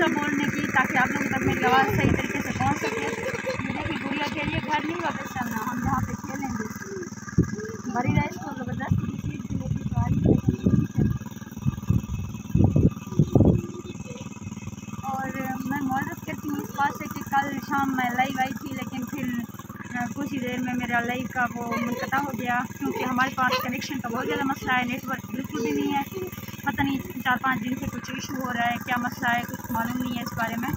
ज़्यादा बोलने की, ताकि आप लोगों तक मेरी आवाज़ सही तरीके से पहुँच सके। देखिए गुड़िया के लिए घर नहीं वापस चलना, हम यहाँ पे खेलेंगे। बड़ी रहा इसको ज़बरदस्ती सीट के लिए तो आ रही है। और मैं मौजूद करती हूँ इस बात से कि कल शाम मैं लाइव आई थी, लेकिन फिर कुछ ही देर में मेरा लाइव का वो मुनक़ता हो गया, क्योंकि हमारे पास कनेक्शन का बहुत ज़्यादा मसला है, नेटवर्क बिल्कुल भी नहीं है। पता नहीं 4-5 दिन से कुछ इशू हो रहा है, क्या मसला है कुछ मालूम नहीं है इस बारे में।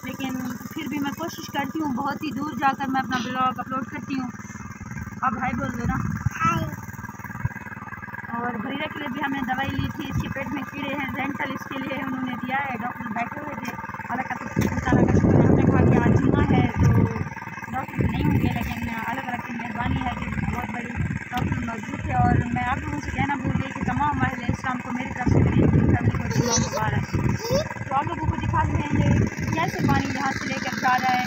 लेकिन फिर भी मैं कोशिश करती हूँ, बहुत ही दूर जाकर मैं अपना ब्लॉग अपलोड करती हूँ। अब हाय बोल दो ना। हाय। और भरीरा के लिए भी हमने दवाई ली थी, इसके पेट में कीड़े हैं, डेंटल इसके लिए उन्होंने दिया है, डॉक्टर बैठे हुए थे। अल्लाह का शुक्र, हमने कहा कि आज जुम्मा है तो डॉक्टर नहीं होंगे, लेकिन अलग अलग की मेहरबानी है कि बहुत बड़ी डॉक्टर मौजूद थे। और मैं आप लोगों से कहना भूल गई कि तमाम अहले इस्लाम को मेरी तरफ से मेरी फैमिली को जुम्मा मुबारक। तो आप लोगों को दिखा देंगे कैसे पानी यहाँ से लेकर जा रहा है।